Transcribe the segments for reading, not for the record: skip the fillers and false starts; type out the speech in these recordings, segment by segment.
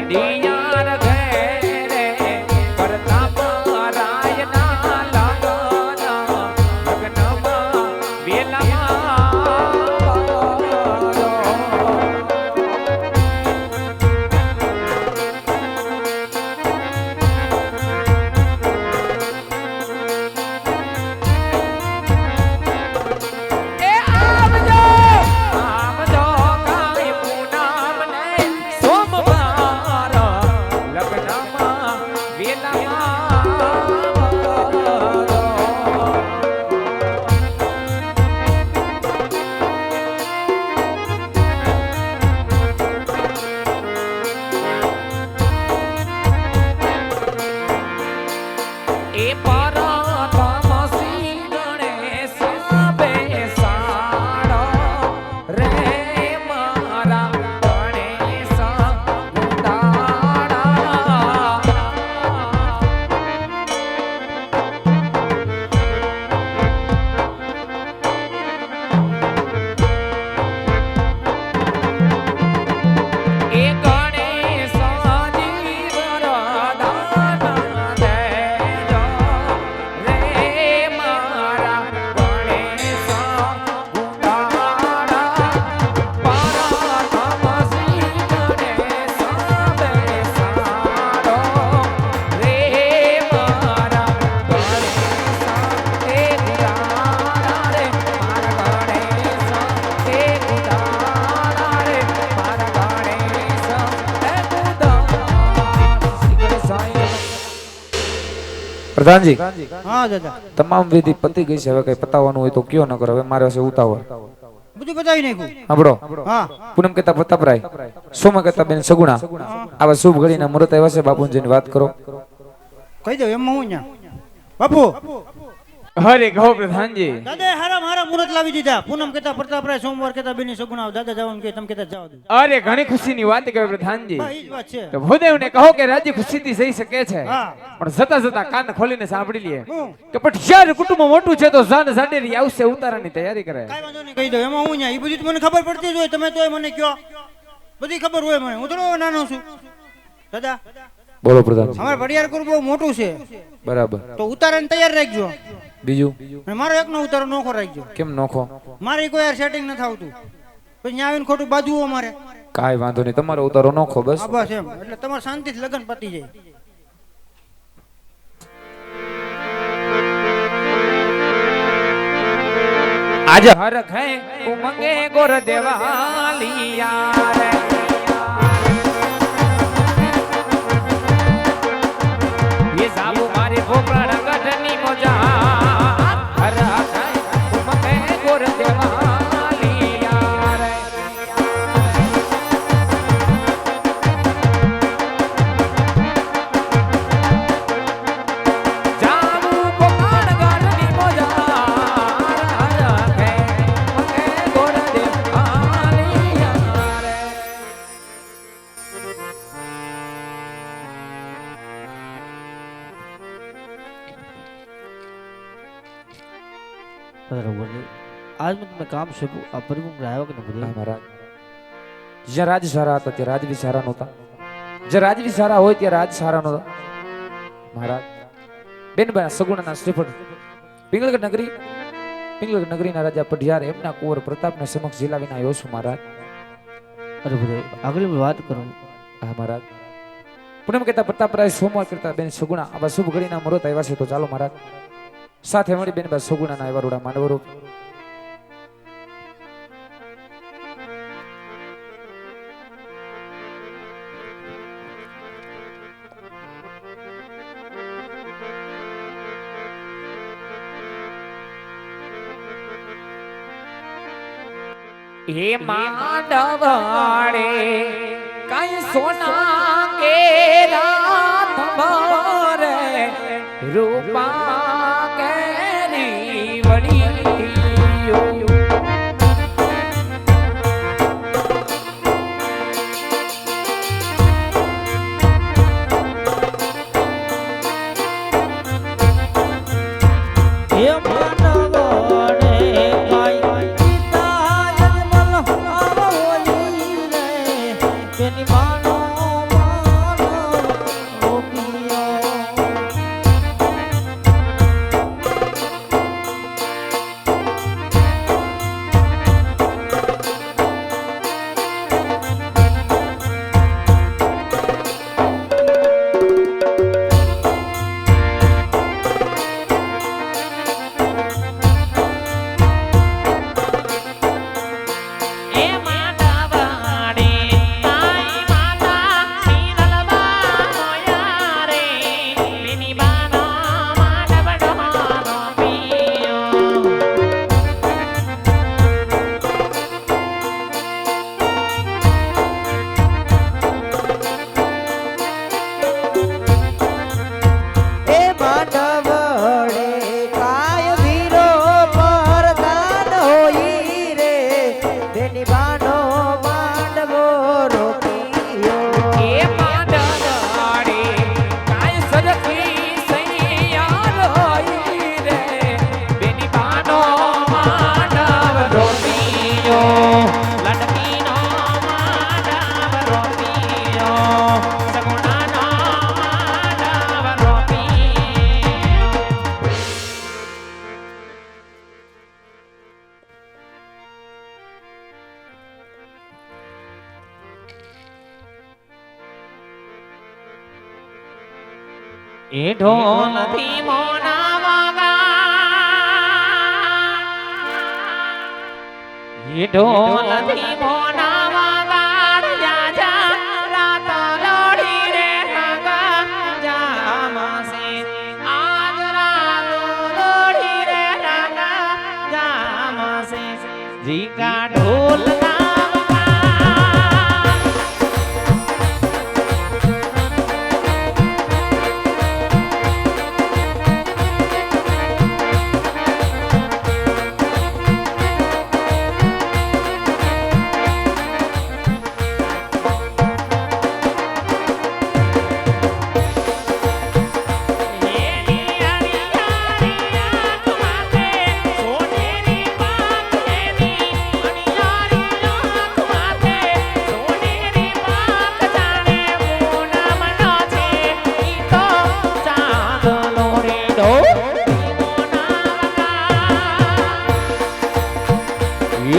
પડિયાર ઘેરે પ્રતાપ રાયના લગ્નમાં પ્રધાનજી હા દાદા તમામ વિધિ પતી ગઈ છે હવે કઈ પતાવવાનું હોય તો કયો ન કરો હવે મારે હશે ઉતાવળ બધું બતાવી નાખ્યું સાંભળો હા પૂનમ કહેતા પ્રતાપરાય સોમ કહેતા બેન સગુણા આવા શુભ ઘડીના મુહૂર્ત આવ્યા છે બાપુજીની વાત કરો કહી દઉં એમ હું બાપુ હરે કહો પ્રધાનજી દાદા હારા મુહૂર્ત લાવી દીધા પૂનમ કહેતા પ્રતાપરાય સોમવાર કહેતા બેની સગુણા દાદા જવાનું કે તમે કહેતા જવા દો અરે ઘણી ખુશીની વાત કહેવાય પ્રધાનજી હા ઈ જ વાત છે તો ભૂદેવને કહો કે રાજ્ય ખુશીથી જઈ શકે છે હા પણ જતા જતા કાન ખોલીને સાંભળી લે હું કે પણ જ્યારે કુટુંબ મોટું છે તો જાન જાડેરી આવશે ઉતારાની તૈયારી કરે કાઈ વાંધો નહીં કહી દઉં એમાં હું ઈ બધી તો મને ખબર પડતી જ હોય તમે તોય મને કયો બધી ખબર હોય મને હું થોડો નાનો છું દાદા બોલો પ્રધાનજી અમારે પડિયાર કુર બહુ મોટું છે બરાબર તો ઉતારાને તૈયાર રાખજો બીજું અને મારો એકનો ઉતારો નોખો રાખજો કેમ નોખો મારે કોઈ યાર સેટિંગ નથી આવતું પછી ત્યાં આવીને ખોટું બાજુઓ અમારે કાઈ વાંધો નહીં તમારો ઉતારો નોખો બસ હા બસ એમ એટલે તમારે શાંતિથી લગન પતી જાય આજે હરખ હે ઉમંગે ગોર દેવાલિયા રે ये साबु मारे भोपड़ा गठनी मोजा हरख हे उमंगे गोर देवालिया रे जाबु भोपड़ा गठनी मोजा आज मैं तुम्हें काम से परिवहन रहा होगा ना महाराज જ્યાં રાજ સારા હતા ત્યાં રાજ બી સારા નહોતા જ્યાં રાજ બી સારા હોય ત્યાં રાજ સારા નહોતા મહારાજ બેનબા સગુણાના શ્રીફળ પિંગલગઢ નગરીના રાજા પઢિયાર એમના કુંવર પ્રતાપને સમક્ષ જીલાવીને આવ્યો છું મહારાજ अरे बोले अगली में बात करूं હા મહારાજ પૂનમ કહેતા પ્રતાપરાય સોમવાર કરતા બેન સગુણા આવા શુભ ઘડીના મુહૂર્ત આવ્યા છે તો ચાલો મહારાજ સાથે મળી બેનબા સગુણાના આવ્યા રૂડા માંડવરૂપ हे मांडवाड़े कई सोना के रात भरे रूपा केरी वड़ी એ ઢોલથી મોના વાગા એ ઢોલથી મોના વાગા જા જા રાત લોડી રે રાગા જામસે આજ રાત લોડી રે રાગા જામસે જીકા ઢોલ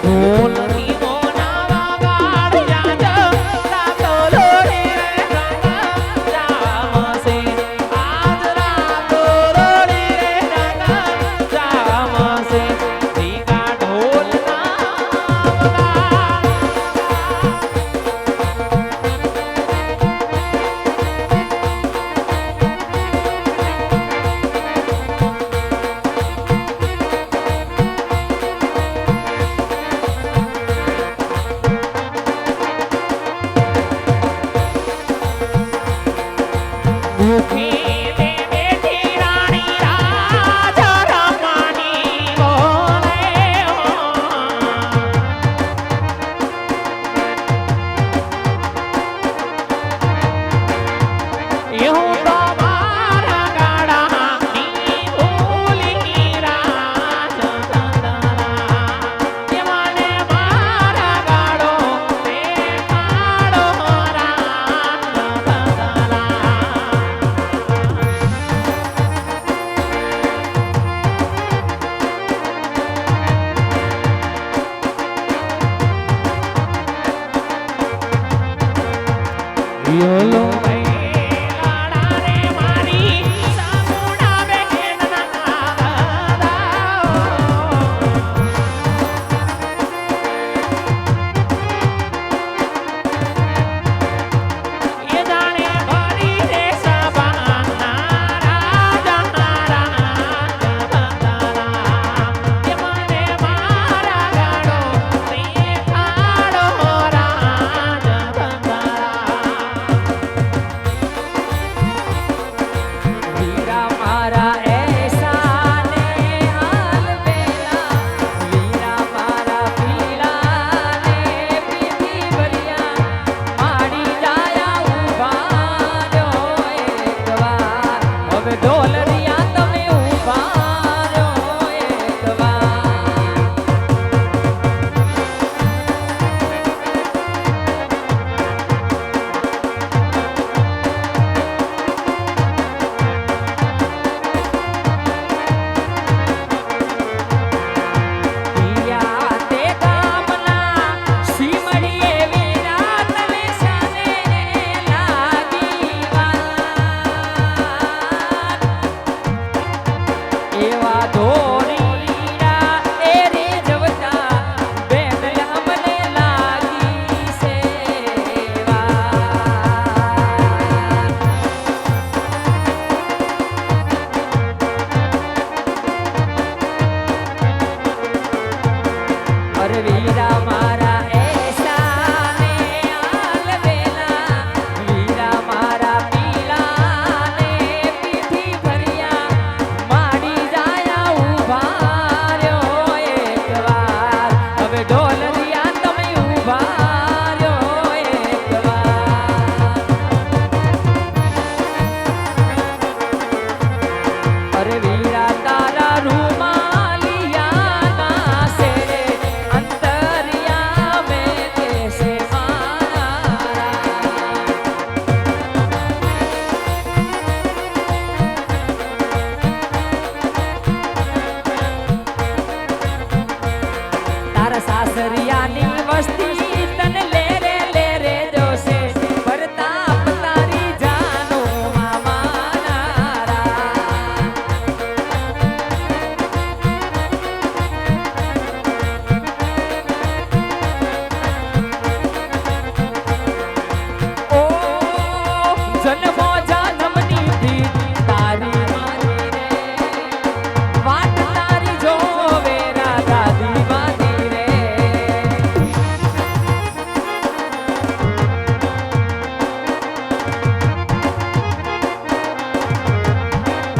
ઢોલ YOLO